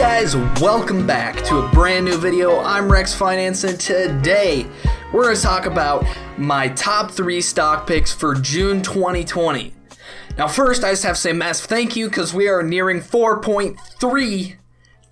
guys, welcome back to a brand new video. I'm RexFinance, and today we're going to talk about my top 3 stock picks for June 2020. Now first, I just have to say a massive thank you because we are nearing 4.3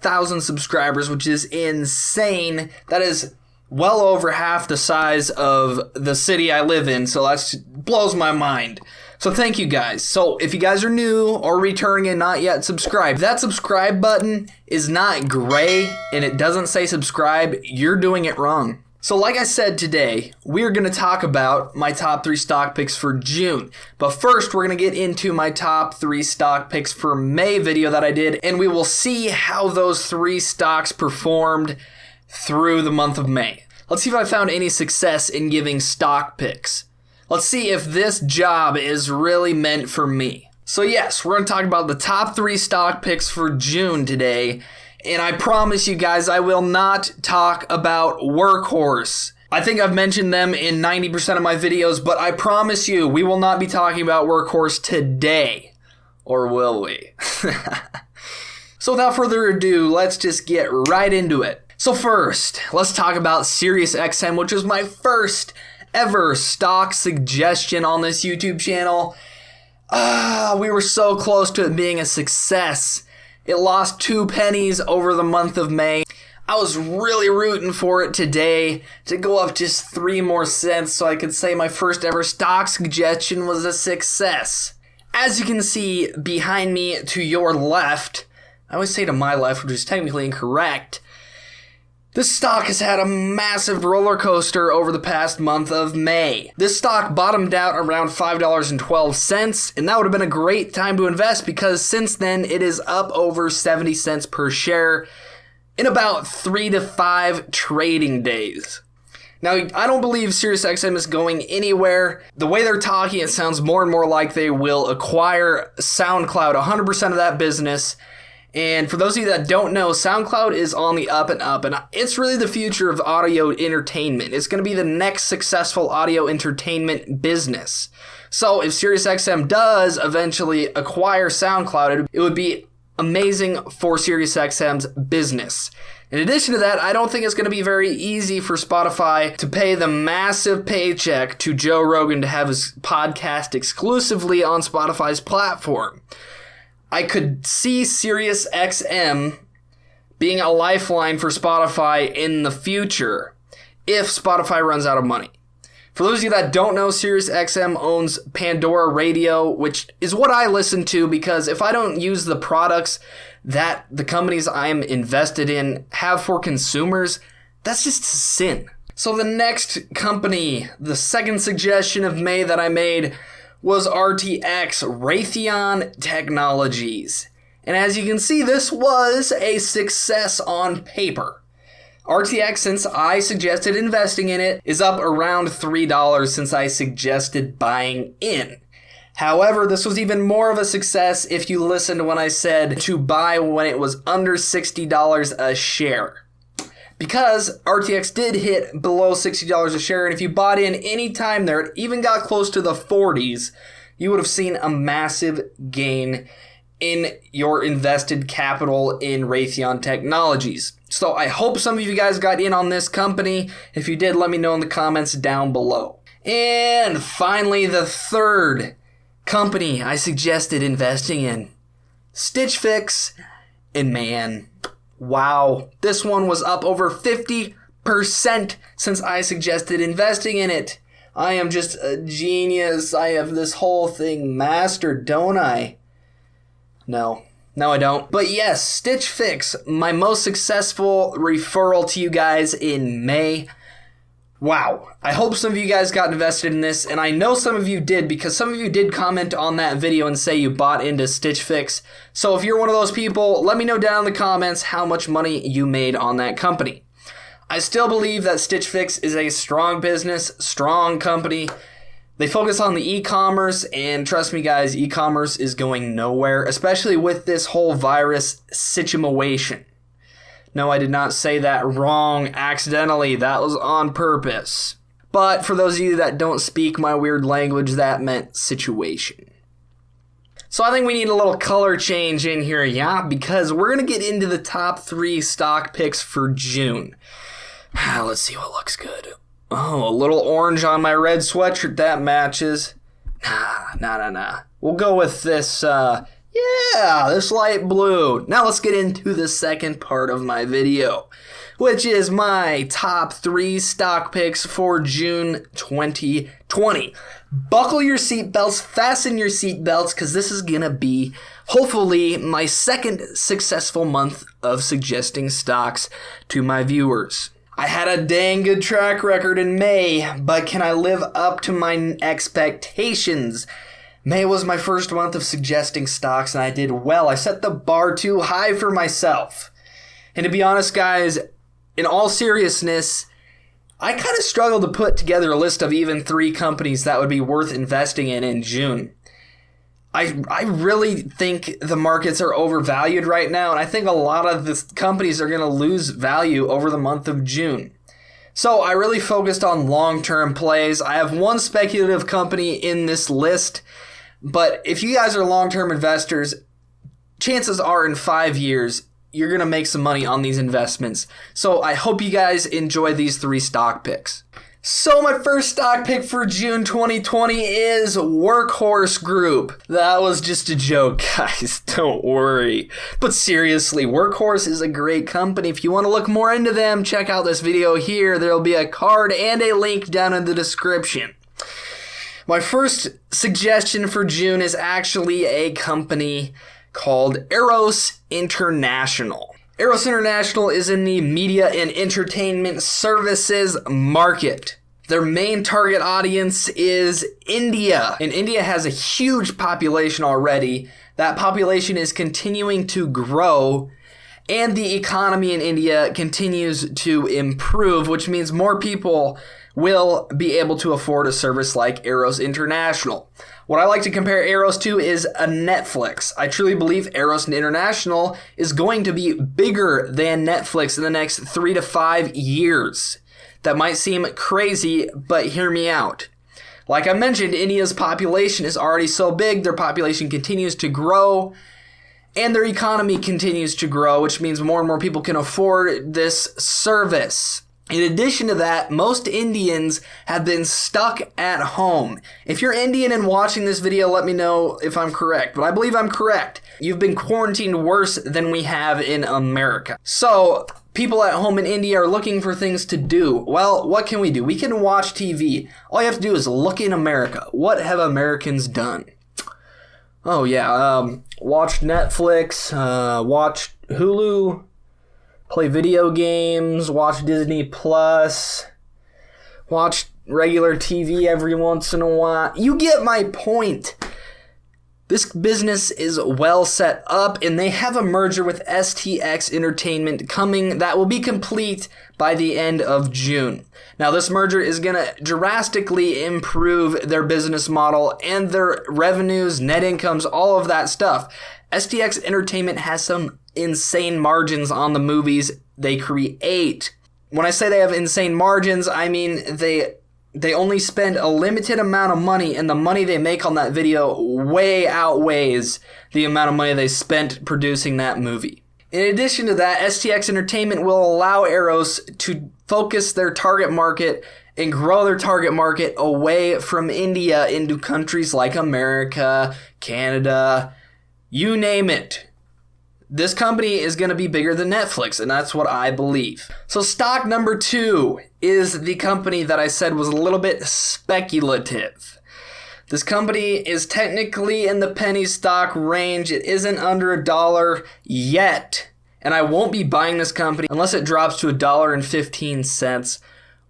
thousand subscribers, which is insane. That is well over half the size of the city I live in, so that blows my mind. So thank you guys. So if you guys are new or returning and not yet subscribed, that subscribe button is not gray and it doesn't say subscribe, you're doing it wrong. So like I said today, we're going to talk about my top 3 stock picks for June. But first, we're going to get into my top 3 stock picks for May video that I did, and we will see how those 3 stocks performed through the month of May. Let's see if I found any success in giving stock picks. Let's see if this job is really meant for me. So yes, we're going to talk about the top 3 stock picks for June today. And I promise you guys, I will not talk about Workhorse. I think I've mentioned them in 90% of my videos, but I promise you, we will not be talking about Workhorse today. Or will we? So without further ado, let's just get right into it. So first, let's talk about Sirius Xm, which was my first ever stock suggestion on this YouTube channel. We were so close to it being a success. It lost 2 pennies over the month of May. I was really rooting for it today to go up just 3 more cents so I could say my first ever stock suggestion was a success. As you can see behind me to your left, I always say to my left, which is technically incorrect, this stock has had a massive roller coaster over the past month of May. This stock bottomed out around $5.12, and that would have been a great time to invest because since then it is up over 70 cents per share in about 3 to 5 trading days. Now, I don't believe Sirius Xm is going anywhere. The way they're talking, it sounds more and more like they will acquire SoundCloud, 100% of that business. And for those of you that don't know, SoundCloud is on the up and up, and it's really the future of audio entertainment. It's going to be the next successful audio entertainment business. So if Sirius Xm does eventually acquire SoundCloud, it would be amazing for Sirius Xm's business. In addition to that, I don't think it's going to be very easy for Spotify to pay the massive paycheck to Joe Rogan to have his podcast exclusively on Spotify's platform. I could see Sirius Xm being a lifeline for Spotify in the future if Spotify runs out of money. For those of you that don't know, Sirius Xm owns Pandora Radio, which is what I listen to because if I don't use the products that the companies I'm invested in have for consumers, that's just a sin. So the next company, the second suggestion of May that I made was RTX Raytheon Technologies. And as you can see, this was a success on paper. RTX, since I suggested investing in it, is up around $3 since I suggested buying in. However, this was even more of a success if you listened when I said to buy when it was under $60 a share. Because RTX did hit below $60 a share, and if you bought in any time there, it even got close to the 40s, you would have seen a massive gain in your invested capital in Raytheon Technologies. So I hope some of you guys got in on this company. If you did, let me know in the comments down below. And finally, the third company I suggested investing in, Stitch Fix, and man, wow, this one was up over 50% since I suggested investing in it. I am just a genius. I have this whole thing mastered, don't I? No, I don't. But yes, Stitch Fix, my most successful referral to you guys in May. Wow, I hope some of you guys got invested in this, and I know some of you did because some of you did comment on that video and say you bought into Stitch Fix. So if you're one of those people, let me know down in the comments how much money you made on that company. I still believe that Stitch Fix is a strong business, strong company. They focus on the e-commerce, and trust me guys, e-commerce is going nowhere, especially with this whole virus situation. No, I did not say that wrong accidentally. That was on purpose. But for those of you that don't speak my weird language, that meant situation. So I think we need a little color change in here, yeah, because we're going to get into the top 3 stock picks for June. Let's see what looks good. Oh, a little orange on my red sweatshirt, that matches. Nah. We'll go with this, this light blue. Now let's get into the second part of my video, which is my top 3 stock picks for June 2020. Buckle your seatbelts, fasten your seatbelts, because this is going to be, hopefully, my second successful month of suggesting stocks to my viewers. I had a dang good track record in May, but can I live up to my expectations? May was my first month of suggesting stocks, and I did well. I set the bar too high for myself. And to be honest, guys, in all seriousness, I kind of struggled to put together a list of even 3 companies that would be worth investing in June. I really think the markets are overvalued right now, and I think a lot of the companies are going to lose value over the month of June. So I really focused on long-term plays. I have one speculative company in this list, but if you guys are long-term investors, chances are in 5 years, you're going to make some money on these investments. So I hope you guys enjoy these 3 stock picks. So my first stock pick for June 2020 is Workhorse Group. That was just a joke, guys. Don't worry. But seriously, Workhorse is a great company. If you want to look more into them, check out this video here. There will be a card and a link down in the description. My first suggestion for June is actually a company called EROS International. EROS International is in the media and entertainment services market. Their main target audience is India, and India has a huge population already. That population is continuing to grow, and the economy in India continues to improve, which means more people will be able to afford a service like EROS International. What I like to compare EROS to is a Netflix. I truly believe EROS International is going to be bigger than Netflix in the next 3 to 5 years. That might seem crazy, but hear me out. Like I mentioned, India's population is already so big, their population continues to grow, and their economy continues to grow, which means more and more people can afford this service. In addition to that, most Indians have been stuck at home. If you're Indian and watching this video, let me know if I'm correct, but I believe I'm correct. You've been quarantined worse than we have in America. So, people at home in India are looking for things to do. Well, what can we do? We can watch TV. All you have to do is look in America. What have Americans done? Oh yeah, watch Netflix, watch Hulu, play video games, watch Disney Plus, watch regular TV every once in a while. You get my point. This business is well set up, and they have a merger with STX Entertainment coming that will be complete by the end of June. Now, this merger is going to drastically improve their business model and their revenues, net incomes, all of that stuff. STX Entertainment has some insane margins on the movies they create. When I say they have insane margins, I mean they only spend a limited amount of money, and the money they make on that video way outweighs the amount of money they spent producing that movie. In addition to that, STX Entertainment will allow EROS to focus their target market and grow their target market away from India into countries like America, Canada, you name it. This company is going to be bigger than Netflix, and that's what I believe. So stock number 2 is the company that I said was a little bit speculative. This company is technically in the penny stock range. It isn't under $1 yet, and I won't be buying this company unless it drops to $1.15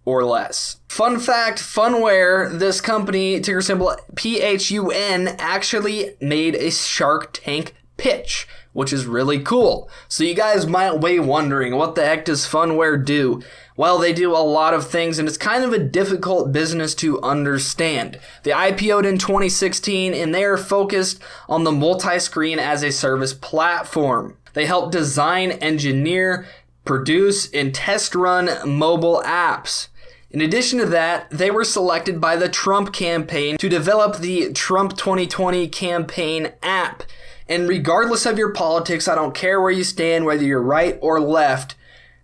or less. Fun fact, Phunware, this company, ticker symbol PHUN, actually made a Shark Tank pitch, which is really cool. So you guys might be wondering, what the heck does Phunware do? Well, they do a lot of things, and it's kind of a difficult business to understand. They IPO'd in 2016, and they are focused on the multi-screen as a service platform. They help design, engineer, produce, and test run mobile apps. In addition to that, they were selected by the Trump campaign to develop the Trump 2020 campaign app. And regardless of your politics, I don't care where you stand, whether you're right or left,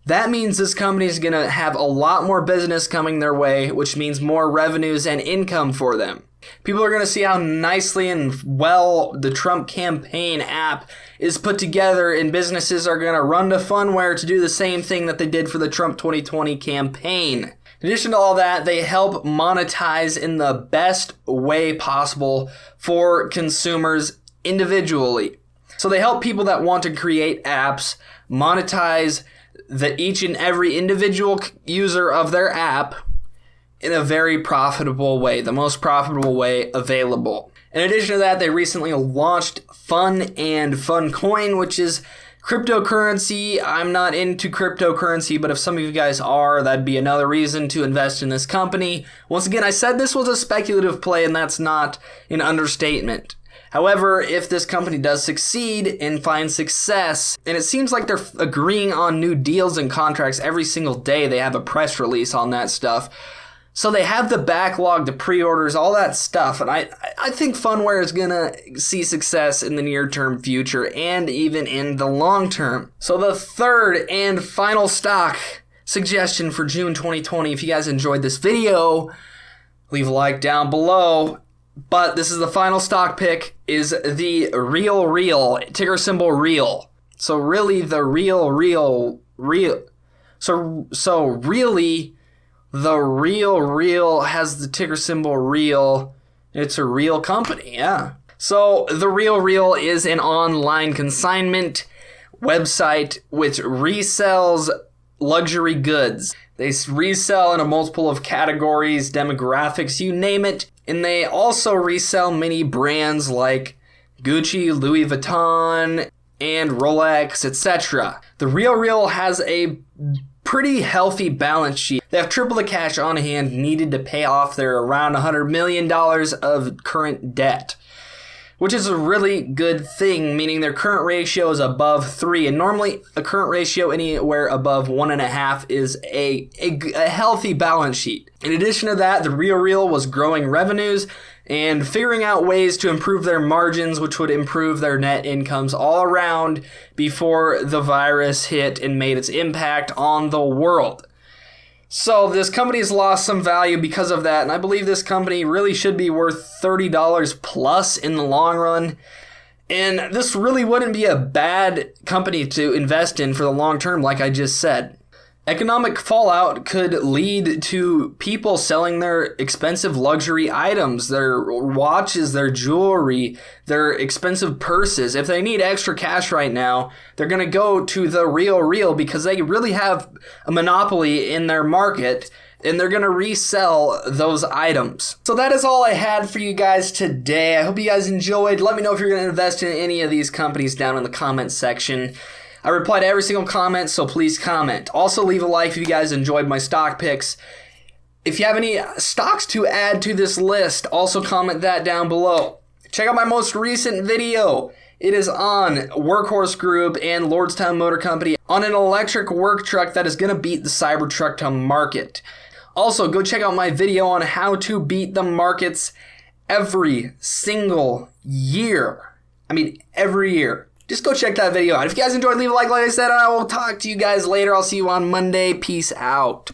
that means this company is going to have a lot more business coming their way, which means more revenues and income for them. People are going to see how nicely and well the Trump campaign app is put together, and businesses are going to run to Phunware to do the same thing that they did for the Trump 2020 campaign. In addition to all that, they help monetize in the best way possible for consumers individually. So they help people that want to create apps monetize each and every individual user of their app in a very profitable way, the most profitable way available. In addition to that, they recently launched PHUN and PHUN Coin, which is cryptocurrency. I'm not into cryptocurrency, but if some of you guys are, that'd be another reason to invest in this company. Once again, I said this was a speculative play, and that's not an understatement. However, if this company does succeed and find success, and it seems like they're agreeing on new deals and contracts every single day, they have a press release on that stuff. So they have the backlog, the pre-orders, all that stuff, and I think Phunware is going to see success in the near-term future and even in the long term. So the third and final stock suggestion for June 2020, if you guys enjoyed this video, leave a like down below. But this is the final stock pick, is the real, ticker symbol REAL. So really the real. So really the real has the ticker symbol REAL. It's a real company, yeah. So the real is an online consignment website which resells luxury goods. They resell in a multiple of categories, demographics, you name it. And they also resell many brands like Gucci, Louis Vuitton, and Rolex, etc. The Real has a pretty healthy balance sheet. They have triple the cash on hand needed to pay off their around $100 million of current debt, which is a really good thing, meaning their current ratio is above 3. And normally a current ratio anywhere above 1.5 is a healthy balance sheet. In addition to that, the Real was growing revenues and figuring out ways to improve their margins, which would improve their net incomes all around before the virus hit and made its impact on the world. So this company has lost some value because of that, and I believe this company really should be worth $30 plus in the long run. And this really wouldn't be a bad company to invest in for the long term, like I just said. Economic fallout could lead to people selling their expensive luxury items, their watches, their jewelry, their expensive purses. If they need extra cash right now, they're going to go to the Real because they really have a monopoly in their market, and they're going to resell those items. So that is all I had for you guys today. I hope you guys enjoyed. Let me know if you're going to invest in any of these companies down in the comment section. I reply to every single comment, so please comment. Also, leave a like if you guys enjoyed my stock picks. If you have any stocks to add to this list, also comment that down below. Check out my most recent video. It is on Workhorse Group and Lordstown Motor Company on an electric work truck that is going to beat the Cybertruck to market. Also, go check out my video on how to beat the markets every single year. I mean, every year. Just go check that video out. If you guys enjoyed, leave a like I said, and I will talk to you guys later. I'll see you on Monday. Peace out.